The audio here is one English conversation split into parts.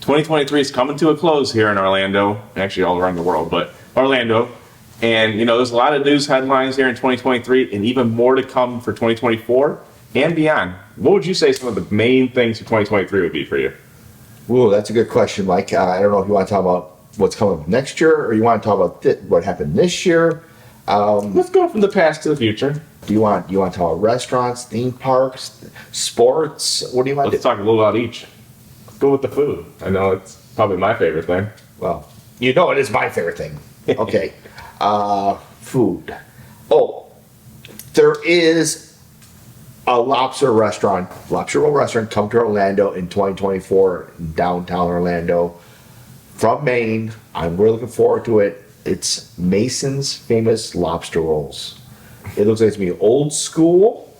2023 is coming to a close here in Orlando, actually all around the world, but Orlando. And, there's a lot of news headlines here in 2023 and even more to come for 2024 and beyond. What would you say some of the main things for 2023 would be for you? Ooh, that's a good question, Mike. I don't know if you want to talk about what's coming next year or you want to talk about what happened this year. Let's go from the past to the future. Do you want to talk about restaurants, theme parks, sports? What do you want to do? Let's talk a little about each. Let's go with the food. I know it's probably my favorite thing. Well, it is my favorite thing. Okay. Food. Oh, there is a lobster roll restaurant come to Orlando in 2024 in downtown Orlando from Maine. I'm really looking forward to it. It's Mason's Famous Lobster Rolls. It looks like it's gonna be old school.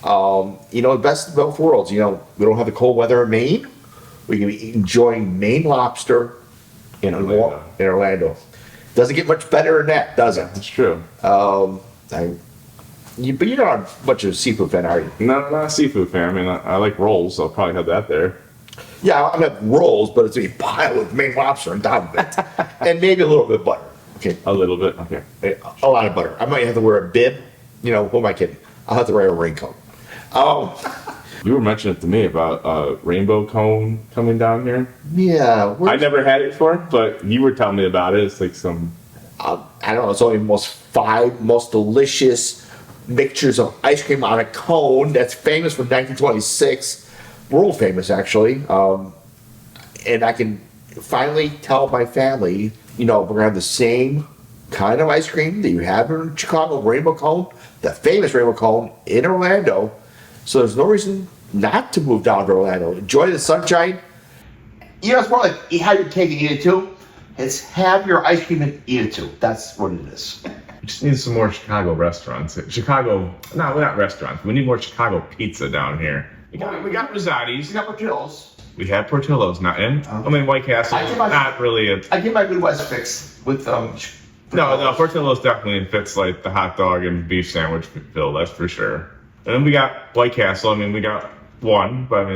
The best of both worlds. We don't have the cold weather in Maine. We can be enjoying Maine lobster in Orlando. Doesn't get much better than that, does it? That's true. But you're not much of a seafood fan, are you? No, I'm not a seafood fan. I mean, I like rolls, so I'll probably have that there. Yeah, I'm gonna have rolls, but it's a pile of Maine lobster on top of it, and maybe a little bit of butter. Okay, A little bit. Okay. a lot of butter. I might have to wear a bib. Who am I kidding? I'll have to wear a raincoat. You were mentioning it to me about rainbow cone coming down here. Yeah, I never had it before, but you were telling me about it. It's like some. I don't know. It's only five most delicious mixtures of ice cream on a cone. That's famous from 1926. World famous, actually. And I can finally tell my family, we're gonna have the same kind of ice cream that you have in Chicago, rainbow cone, the famous rainbow cone in Orlando. So there's no reason not to move down to Orlando. Enjoy the sunshine. It's more like have your cake and eat it too. It's have your ice cream and eat it too. That's what it is. We just need some more Chicago restaurants. Not restaurants. We need more Chicago pizza down here. We got Rosati's. We got Portillo's. We have Portillo's, not in. White Castle. Not really. I get my Midwest fix with No, Portillo's definitely fits like the hot dog and beef sandwich bill. That's for sure. And then we got White Castle. We got one, but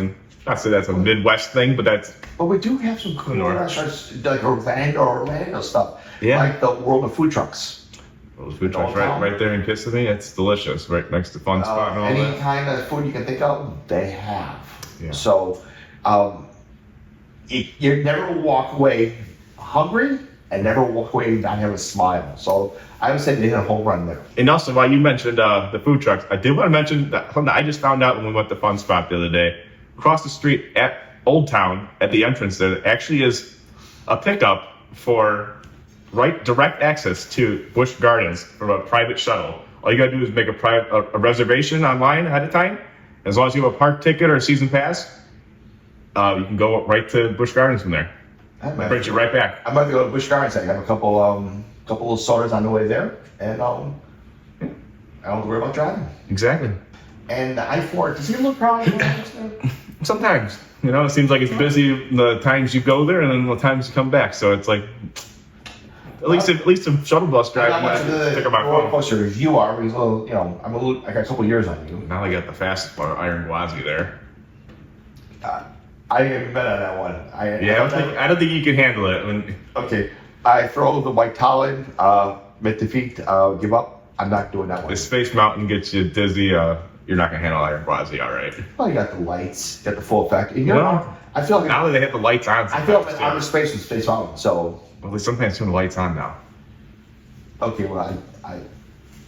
not say that's a Midwest thing, but that's. But we do have some cool restaurants like Orlando stuff. Yeah. Like the World of Food Trucks. Those food trucks right there in Kissimmee. It's delicious. Right next to Fun Spot and all any that. Kind of food you can think of, they have. Yeah. So, you never walk away hungry and never walk away not having a smile. So I would say they hit a home run there. And also, while you mentioned the food trucks, I did want to mention that something I just found out when we went to Fun Spot the other day. Across the street at Old Town, at the entrance there actually is a pickup for direct access to Busch Gardens from a private shuttle. All you gotta do is make a reservation online ahead of time. As long as you have a park ticket or a season pass, you can go right to Busch Gardens from there. That brings you right back. I'm about to go to Busch Gardens. I have a couple of sodas on the way there, and I don't have to worry about driving. Exactly. And the I-4, does he look proud? Sometimes, it seems like it's busy the times you go there and then the times you come back. So it's like, at least a shuttle bus drive. Not much of the roller coaster as you are. Because, I got a couple years on you. Now I got the fastest Iron Gwazi there. I haven't been on that one. I don't think you can handle it. Okay, I throw the white talon, mid defeat, give up. I'm not doing that one. If Space Mountain gets you dizzy, you're not gonna handle Iron Gwazi, all right? Well, you got the lights, got the full effect. I feel like now that they hit the lights on, I feel like outer space with Space Mountain. So sometimes turn the lights on now. Okay, well, I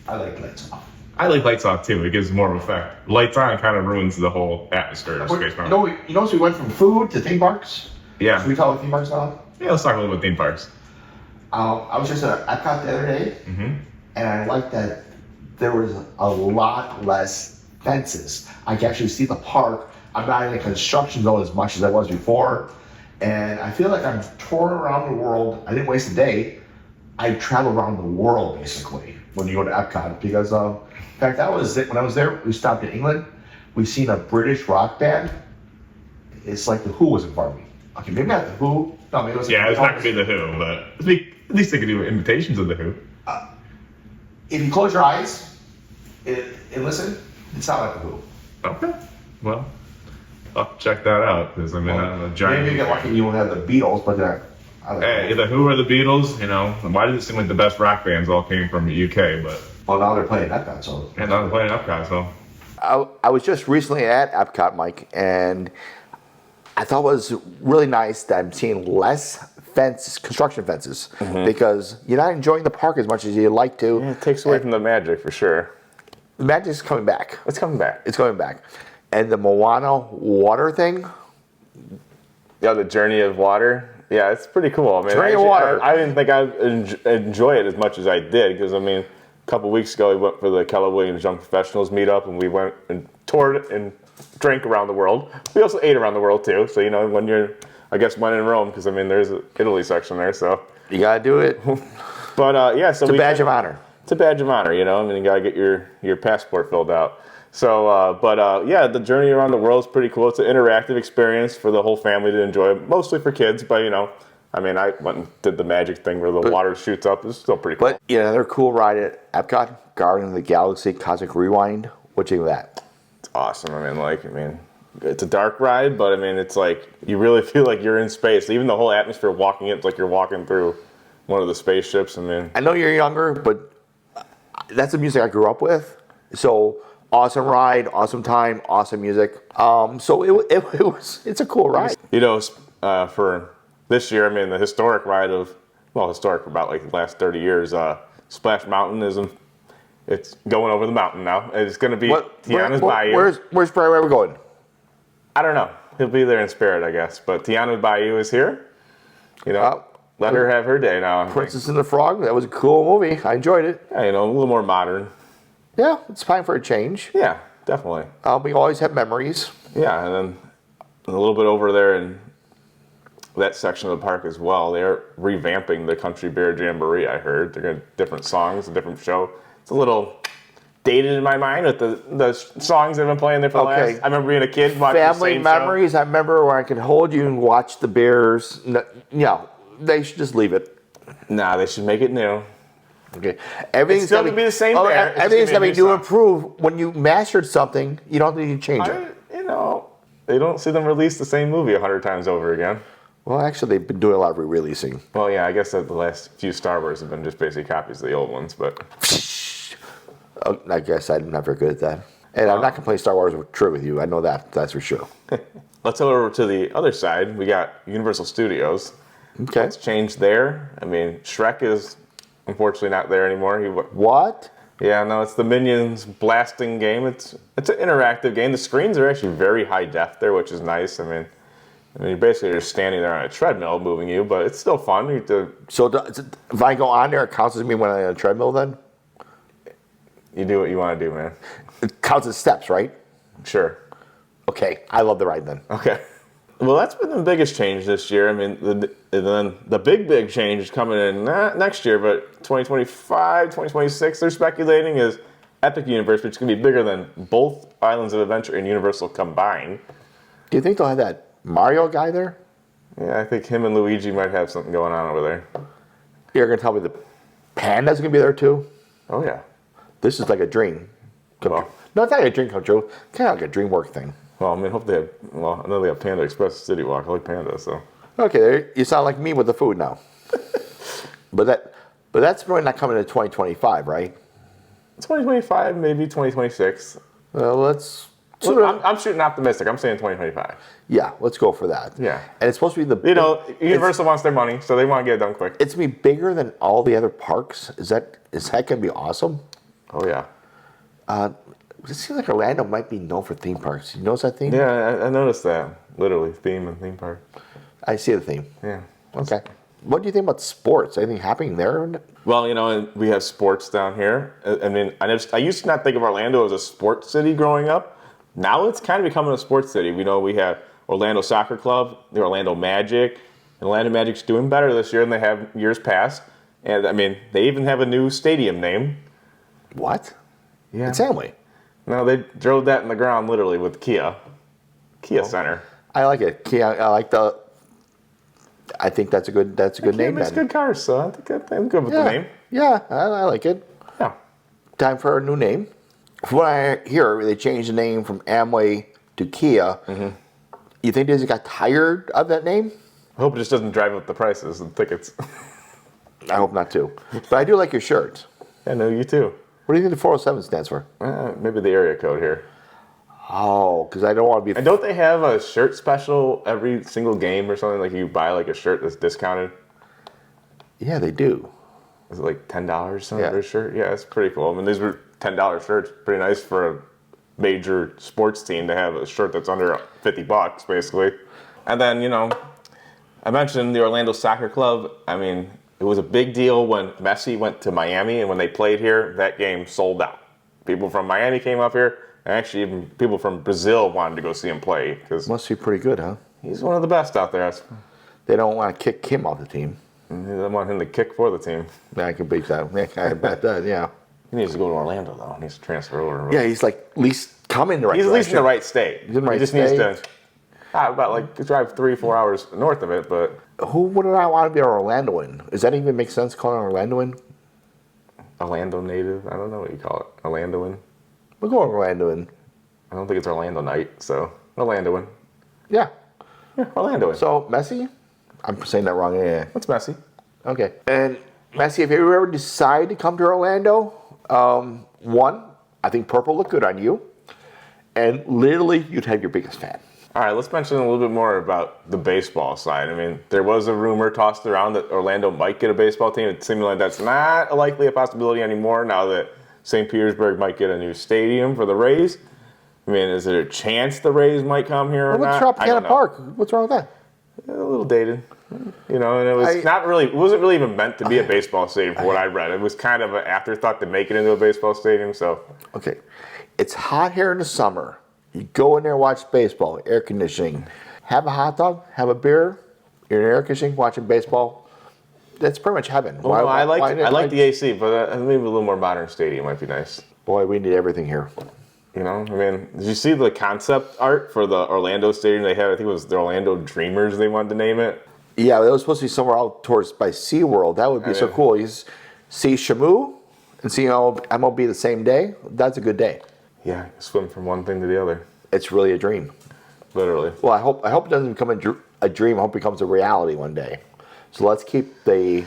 like lights off. I like lights off too. It gives more of an effect. Lights on kind of ruins the whole atmosphere of Space Mountain. So we went from food to theme parks? Yeah. Should we talk about theme parks now? Yeah, let's talk a little bit theme parks. I was just at Epcot the other day, and I liked that there was a lot less fences. I can actually see the park. I'm not in the construction zone as much as I was before, and I feel like I'm touring around the world. I didn't waste a day. I traveled around the world, basically, when you go to Epcot, because in fact, that was it. When I was there, we stopped in England. We seen a British rock band. It's like the Who was in front of me. Okay, maybe not the Who. No, maybe it was. Yeah, it's not gonna be the Who, but at least they could do imitations of the Who. If you close your eyes and listen, it's not like the Who. Okay. Well, I'll check that out because I mean, I'm a giant. Maybe you get lucky you won't have the Beatles, but they're. Hey, either Who or the Beatles, you know. Why does it seem like the best rock bands all came from the UK? But Well, now they're playing Epcot, so. and now they're playing Epcot, so. I was just recently at Epcot, Mike, and I thought it was really nice that I'm seeing less construction fences, because you're not enjoying the park as much as you'd like to. Yeah, it takes away from the magic for sure. The magic's coming back. It's coming back. It's coming back. And the Moana water thing. Yeah, the Journey of Water. Yeah, it's pretty cool. I mean, Journey of Water. I didn't think I'd enjoy it as much as I did, because I mean, a couple weeks ago we went for the Keller Williams Young Professionals meetup, and we went and toured and drank around the world. We also ate around the world too. So when you're, I guess, when in Rome, because I mean, there's an Italy section there. So You gotta do it. but yeah, so It's a badge of honor. It's a badge of honor, I mean, you gotta get your passport filled out. So, yeah, the journey around the world is pretty cool. It's an interactive experience for the whole family to enjoy, mostly for kids. But I mean, I went and did the magic thing where the water shoots up. It's still pretty cool. But another cool ride at Epcot, Guardian of the Galaxy Cosmic Rewind. What do you think of that? It's awesome. I mean, it's a dark ride, but I mean, it's like you really feel like you're in space. Even the whole atmosphere walking it's like you're walking through one of the spaceships. I mean, I know you're younger, but that's the music I grew up with. So awesome ride, awesome time, awesome music. So it's a cool ride. for this year, I mean, the historic ride historic for about like the last 30 years, Splash Mountain it's going over the mountain now. It's going to be Tiana's Bayou. Where's Brightline we're going? I don't know. He'll be there in spirit, I guess. But Tiana's Bayou is here. Let her have her day now. Princess and the Frog. That was a cool movie. I enjoyed it. Yeah, a little more modern. Yeah, it's time for a change. Yeah, definitely. We always have memories. Yeah, and then a little bit over there in that section of the park as well, they're revamping the Country Bear Jamboree, I heard. They're going to different songs, a different show. It's a little dated in my mind with the songs that have been playing there for the last. I remember being a kid watching Family the same memories. show. I remember where I could hold you and watch the Bears. They should just leave it. Nah, they should make it new. Okay. It's still going to be the same bear. Everything's going to be new and improved. When you mastered something, you don't need to change it. They don't see them release the same movie 100 times over again. Well, actually, they've been doing a lot of re-releasing. Well, yeah, I guess that the last few Star Wars have been just basic copies of the old ones, but... I guess I'm not very good at that. And I'm not going to play Star Wars true with you. I know that. That's for sure. Let's go over to the other side. We got Universal Studios. Okay. It's changed there. I mean, Shrek is unfortunately not there anymore. What? Yeah, no, it's the Minions blasting game. It's an interactive game. The screens are actually very high def there, which is nice. I mean, you're basically just standing there on a treadmill moving you, but it's still fun. So if I go on there, it counts as me when I'm on a treadmill then? You do what you want to do, man. It counts as steps, right? Sure. Okay, I love the ride then. Okay. Well, that's been the biggest change this year. I mean, then the big change is coming in not next year, but 2025, 2026, they're speculating is Epic Universe, which is going to be bigger than both Islands of Adventure and Universal combined. Do you think they'll have that Mario guy there? Yeah, I think him and Luigi might have something going on over there. You're going to tell me the Panda's going to be there too? Oh, yeah. This is like a dream. Well, No, it's not like a dream come true. Kind of like a dream work thing. well, I mean, hope they have. Well, I know they have Panda Express City Walk. I like Panda, so. Okay, you sound like me with the food now. but that's really not coming to 2025, right? 2025, maybe 2026. Well, let's. Well, I'm shooting optimistic. I'm saying 2025. Yeah, let's go for that. Yeah. And it's supposed to be the. Universal wants their money, so they want to get it done quick. It's going to be bigger than all the other parks. Is that going to be awesome? Oh, yeah. It seems like Orlando might be known for theme parks. You notice that theme? Yeah, I noticed that. Literally, theme and theme park. I see the theme. Yeah. Okay. What do you think about sports? Anything happening there? Well, and we have sports down here. I mean, I used to not think of Orlando as a sports city growing up. Now it's kind of becoming a sports city. We have Orlando Soccer Club, the Orlando Magic. And Orlando Magic's doing better this year than they have years past. And, I mean, they even have a new stadium name. What? Yeah. It's Amway. No, they drove that in the ground literally with Kia Center. I like it. I think that's a good Kia name. makes good cars, so I think I'm good with yeah. the name. Yeah, I like it. Yeah. Time for a new name. From what I hear, they changed the name from Amway to Kia. Mm-hmm. You think they just got tired of that name? I hope it just doesn't drive up the prices of tickets. I hope not too. But I do like your shirt. I know you too. What do you think the 407 stands for? Maybe the area code here. Oh, because I don't want to be. And don't they have a shirt special every single game or something? Like you buy like a shirt that's discounted. Yeah, they do. Is it like $10 something Yeah. for a shirt? Yeah, it's pretty cool. I mean, these were $10 shirts. Pretty nice for a major sports team to have a shirt that's under $50, basically. And then, you know, I mentioned the Orlando Soccer Club. I mean, it was a big deal when Messi went to Miami, and when they played here, that game sold out. People from Miami came up here, and actually even people from Brazil wanted to go see him play because Must be pretty good, huh? he's one of the best out there. They don't want to kick Kim off the team. They want him to kick for the team. Yeah, I can beat that. Yeah, I bet that, yeah. He needs to go to Orlando, though. He needs to transfer over. Yeah, he's like at least coming the right He's at least in direction. the right state. He's in the right he just needs state. to about like drive 3-4 hours north of it, but Who would I want to be an Orlandoan? Does that even make sense calling an Orlandoan? Orlando native. I don't know what you call it. Orlandoan. We'll go Orlandoan. I don't think it's Orlando night, so Orlandoan. Yeah. Yeah, Orlandoan. So, Messi? I'm saying that wrong. Yeah. What's Messi? Okay. And Messi, if you ever decide to come to Orlando, one, I think purple looked good on you. And literally, you'd have your biggest fan. All right, let's mention a little bit more about the baseball side. I mean, there was a rumor tossed around that Orlando might get a baseball team. It seems like that's not likely a possibility anymore now that St. Petersburg might get a new stadium for the Rays. I mean, is there a chance the Rays might come here or What's not? I don't Tropicana know. Park? What's wrong with that? A little dated, you know, and it was it wasn't really even meant to be a baseball stadium for what I read. It was kind of an afterthought to make it into a baseball stadium, so. Okay. It's hot here in the summer. You go in there, watch baseball, air conditioning. Have a hot dog, have a beer, you're in air conditioning, watching baseball. That's pretty much heaven. Well, I like the AC, but maybe a little more modern stadium might be nice. Boy, we need everything here. You know, I mean, did you see the concept art for the Orlando stadium they had? I think it was the Orlando Dreamers they wanted to name it. Yeah, it was supposed to be somewhere out towards by SeaWorld. That would be so cool. You see Shamu and see MLB the same day. That's a good day. Yeah, swim from one thing to the other. It's really a dream. Literally. Well, I hope it doesn't become a dream. I hope it becomes a reality one day. So let's keep the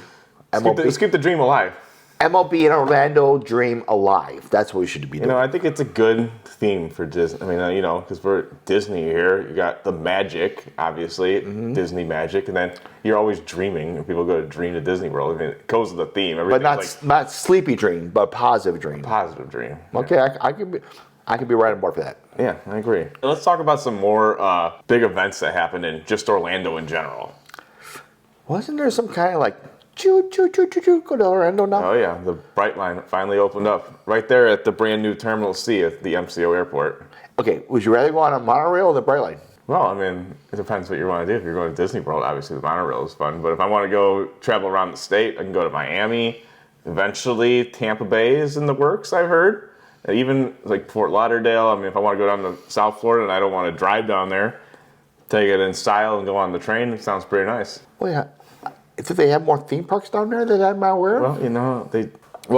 Let's keep the dream alive. MLB and Orlando dream alive. That's what we should be doing. You know, I think it's a good theme for Disney. I mean, you know, because we're Disney here, you got the magic, obviously, Disney magic, and then you're always dreaming. And people go to dream to Disney World. I mean, it goes with the theme. But not sleepy dream, but positive dream. Positive dream. Okay, I could be right on board for that. Yeah, I agree. Let's talk about some more big events that happened in just Orlando in general. Wasn't there some kind of like choo choo choo choo choo go to Orlando now? Oh yeah, the Brightline finally opened up right there at the brand new Terminal C at the MCO airport. Okay, would you rather go on a monorail or the Brightline? Well, I mean, it depends what you want to do. If you're going to Disney World, obviously the monorail is fun. But if I want to go travel around the state, I can go to Miami. Eventually, Tampa Bay is in the works, I've heard. And even like Fort Lauderdale. I mean, if I want to go down to South Florida and I don't want to drive down there, take it in style and go on the train, it sounds pretty nice. Well, yeah. Do they have more theme parks down there that I'm not aware of? Well, you know,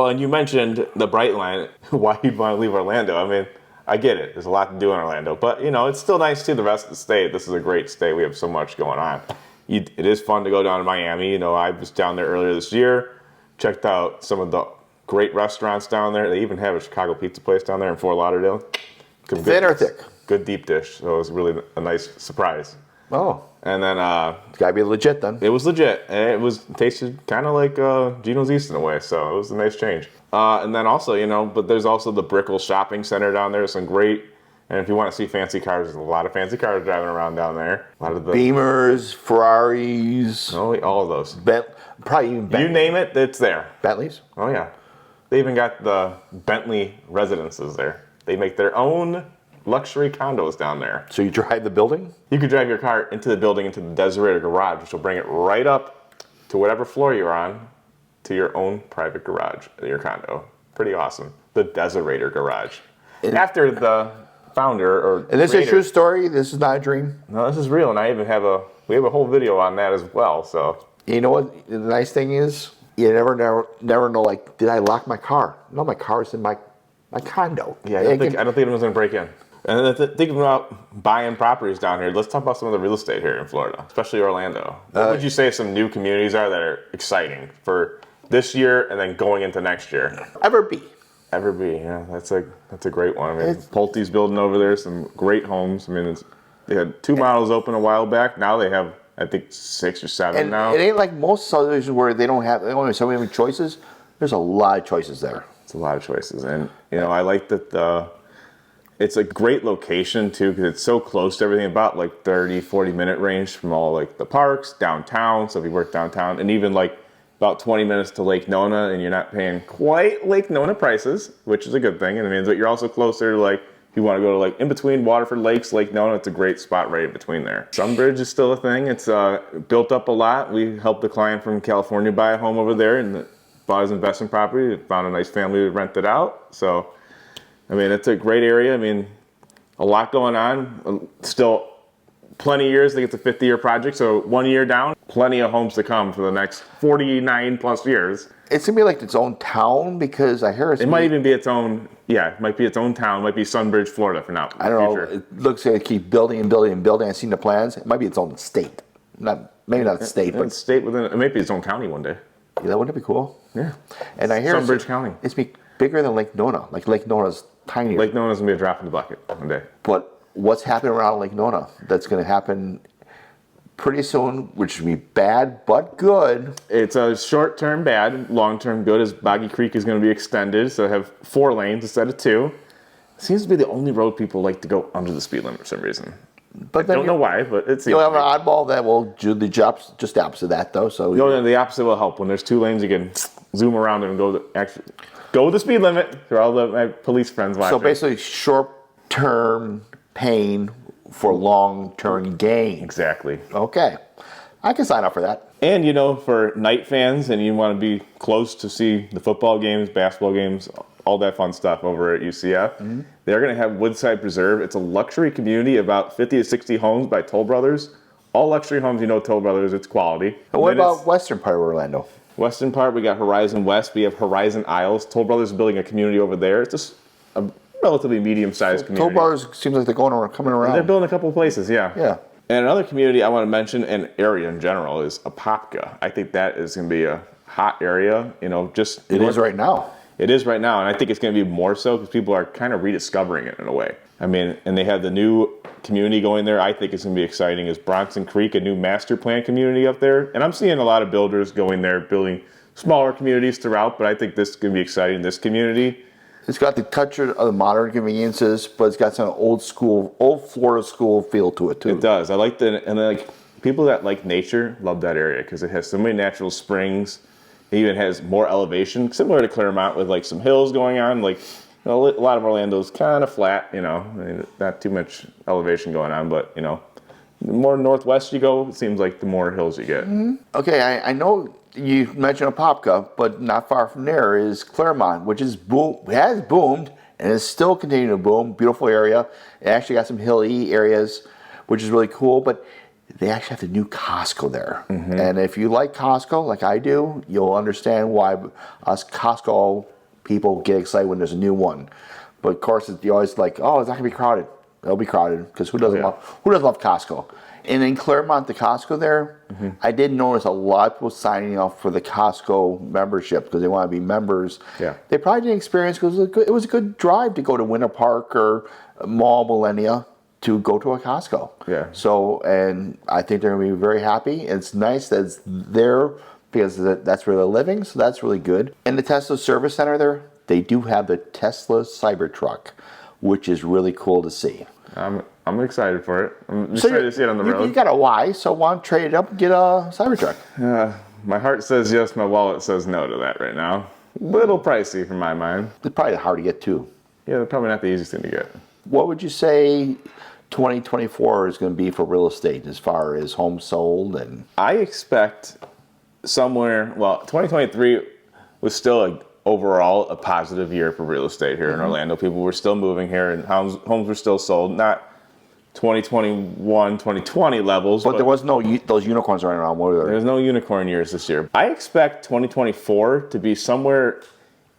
and you mentioned the Brightline. Why you'd want to leave Orlando? I mean, I get it. There's a lot to do in Orlando, but you know, it's still nice to see the rest of the state. This is a great state. We have so much going on. It is fun to go down to Miami. You know, I was down there earlier this year. Checked out some of the great restaurants down there. They even have a Chicago pizza place down there in Fort Lauderdale. Thin or thick? Good deep dish. So it was really a nice surprise. Oh. And then It's gotta be legit then. it was legit. And it tasted kind of like Geno's East in a way. So it was a nice change. And then also, you know, but there's also the Brickell Shopping Center down there. Some great. And if you want to see fancy cars, there's a lot of fancy cars driving around down there. A lot of the Beamers, Ferraris, all of those. probably even You name it, it's there. Bentleys. Oh yeah. They even got the Bentley residences there. They make their own luxury condos down there. So you drive the building? You could drive your car into the building, into the Desirator garage, which will bring it right up to whatever floor you're on, to your own private garage at your condo. Pretty awesome. The Desirator garage. After the founder And this is a true story? This is not a dream? No, this is real, and I even have we have a whole video on that as well, so. You know what the nice thing is? You never know, like, did I lock my car? No, my car is in my condo. Yeah, I don't think anyone's gonna break in. And then thinking about buying properties down here, let's talk about some of the real estate here in Florida, especially Orlando. What would you say some new communities are that are exciting for this year and then going into next year? Everby, yeah, that's a great one. I mean, Pulte's building over there some great homes. I mean, they had 2 models open a while back. Now they have, I think, 6 or 7 And now. it ain't like most subdivisions where they only have so many choices. There's a lot of choices there. It's a lot of choices, and I like that it's a great location too because it's so close to everything. About like 30-40 minute range from all like the parks downtown. So if you work downtown, and even like about 20 minutes to Lake Nona, and you're not paying quite Lake Nona prices, which is a good thing. And it means that you're also closer to like, if you want to go to like in between Waterford Lakes, Lake Nona, it's a great spot right in between there. Sunbridge is still a thing. It's built up a lot. We helped the client from California buy a home over there and bought his investment property. Found a nice family to rent it out. So, I mean, it's a great area. I mean, a lot going on. Still plenty of years. I think it's a 50-year project. So 1 year down, plenty of homes to come for the next 49 plus years. It's gonna be like its own town because I hear it might even be its own. Yeah, it might be its own town. It might be Sunbridge, Florida, for now. I don't know. It looks like it keep building and building and building. I've seen the plans. It might be its own state. Maybe not state, but state within. It might be its own county one day. Yeah, that wouldn't it be cool? Yeah. And I hear Sunbridge County. It's be bigger than Lake Nona. Like Lake Nona's tinier. Lake Nona's gonna be a drop in the bucket one day. But what's happening around Lake Nona? That's gonna happen pretty soon, which would be bad but good. It's a short-term bad, long-term good. As Boggy Creek is going to be extended, so have 4 lanes instead of 2. It seems to be the only road people like to go under the speed limit for some reason. But I don't know why, but it seems. You'll have an oddball that will do the job just opposite of that, though. So the opposite will help. When there's 2 lanes, you can zoom around and go with the speed limit. For all my police friends watching. So basically, short-term pain for long-term gain. Exactly. Okay. I can sign up for that. And, for night fans and you want to be close to see the football games, basketball games, all that fun stuff over at UCF, they're going to have Woodside Preserve. It's a luxury community, about 50 to 60 homes by Toll Brothers. All luxury homes, Toll Brothers, it's quality. And what about western part of Orlando? Western part, we got Horizon West. We have Horizon Isles. Toll Brothers is building a community over there. It's just a relatively medium-sized community. Toll Brothers seems like they're coming around. They're building a couple of places, yeah. Yeah. And another community I want to mention, and area in general, is Apopka. I think that is going to be a hot area. It is right now. It is right now, and I think it's going to be more so because people are kind of rediscovering it in a way. I mean, and they have the new community going there. I think it's going to be exciting. Is Bronson Creek, a new master plan community up there? And I'm seeing a lot of builders going there, building smaller communities throughout. But I think this is going to be exciting. This community. It's got the touch of the modern conveniences, but it's got some old Florida school feel to it too. It does. I like people that like nature love that area because it has so many natural springs. It even has more elevation, similar to Clermont, with like some hills going on. Like a lot of Orlando's kind of flat, not too much elevation going on. But the more northwest you go, it seems like the more hills you get. Mm-hmm. Okay, I know you mentioned Apopka, but not far from there is Clermont, which has boomed and is still continuing to boom. Beautiful area. It actually got some hilly areas, which is really cool. But they actually have the new Costco there. Mm-hmm. And if you like Costco, like I do, you'll understand why us Costco people get excited when there's a new one. But of course, you're always like, oh, it's not going to be crowded. It'll be crowded because who doesn't love Costco? And in Clermont, the Costco there, I did notice a lot of people signing up for the Costco membership because they want to be members. Yeah. They probably didn't experience because it was a good drive to go to Winter Park or Mall Millennia to go to a Costco. Yeah. So, and I think they're going to be very happy. It's nice that it's there because that's where they're living, so that's really good. And the Tesla Service Center there, they do have the Tesla Cybertruck, which is really cool to see. I'm excited for it. I'm excited to see it on the road. You got a Y, so why don't trade it up and get a Cybertruck? My heart says yes, my wallet says no to that right now. Little pricey for my mind. It's probably hard to get too. Yeah, they're probably not the easiest thing to get. What would you say 2024 is going to be for real estate as far as homes sold? And I expect 2023 was still overall a positive year for real estate here in Orlando. People were still moving here and homes were still sold. Not 2021, 2020 levels. But there was no those unicorns running around, were there? There's no unicorn years this year. I expect 2024 to be somewhere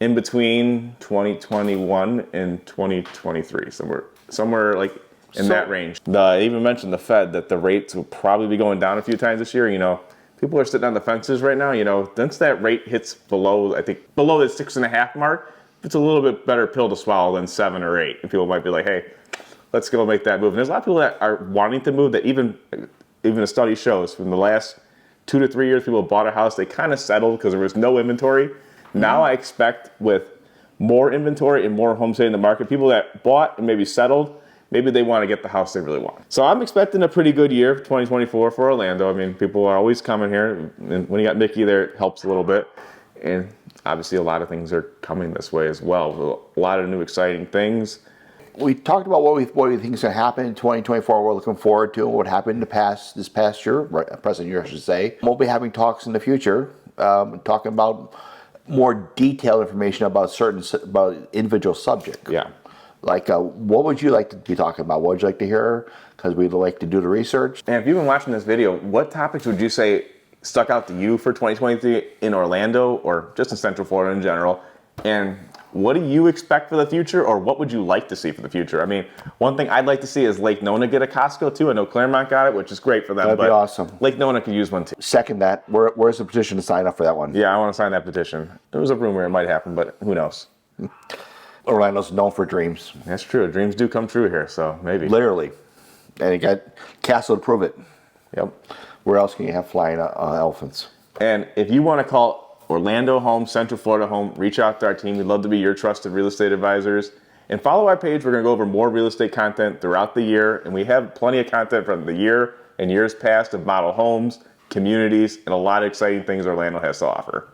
in between 2021 and 2023, somewhere somewhere like in that range. I even mentioned the Fed that the rates will probably be going down a few times this year. You know, people are sitting on the fences right now. You know, once that rate hits below, I think below the 6.5 mark, it's a little bit better pill to swallow than 7 or 8. And people might be like, hey, let's go make that move. And there's a lot of people that are wanting to move that even a study shows from the last 2 to 3 years, people bought a house, they kind of settled because there was no inventory. Now I expect with more inventory and more homes hitting the market, people that bought and maybe settled, maybe they want to get the house they really want. So I'm expecting a pretty good year, 2024 for Orlando. I mean, people are always coming here. And when you got Mickey there, it helps a little bit. And obviously a lot of things are coming this way as well. A lot of new exciting things. We talked about what we think is going to happen in 2024. We're looking forward to what happened this past year, present year, I should say. We'll be having talks in the future, talking about more detailed information about individual subjects. Yeah. Like, what would you like to be talking about? What would you like to hear? Because we'd like to do the research. And if you've been watching this video, what topics would you say stuck out to you for 2023 in Orlando or just in Central Florida in general? And what do you expect for the future, or what would you like to see for the future? I mean, one thing I'd like to see is Lake Nona get a Costco too. I know Clermont got it, which is great for them. That'd be awesome. Lake Nona could use one too. Second that. Where's the petition to sign up for that one? Yeah, I want to sign that petition. There was a rumor it might happen, but who knows? Orlando's known for dreams. That's true. Dreams do come true here, so maybe. Literally. And you got Castle to prove it. Yep. Where else can you have flying elephants? And if you want to call Orlando home, Central Florida home, reach out to our team. We'd love to be your trusted real estate advisors. And follow our page. We're going to go over more real estate content throughout the year. And we have plenty of content from the year and years past of model homes, communities, and a lot of exciting things Orlando has to offer.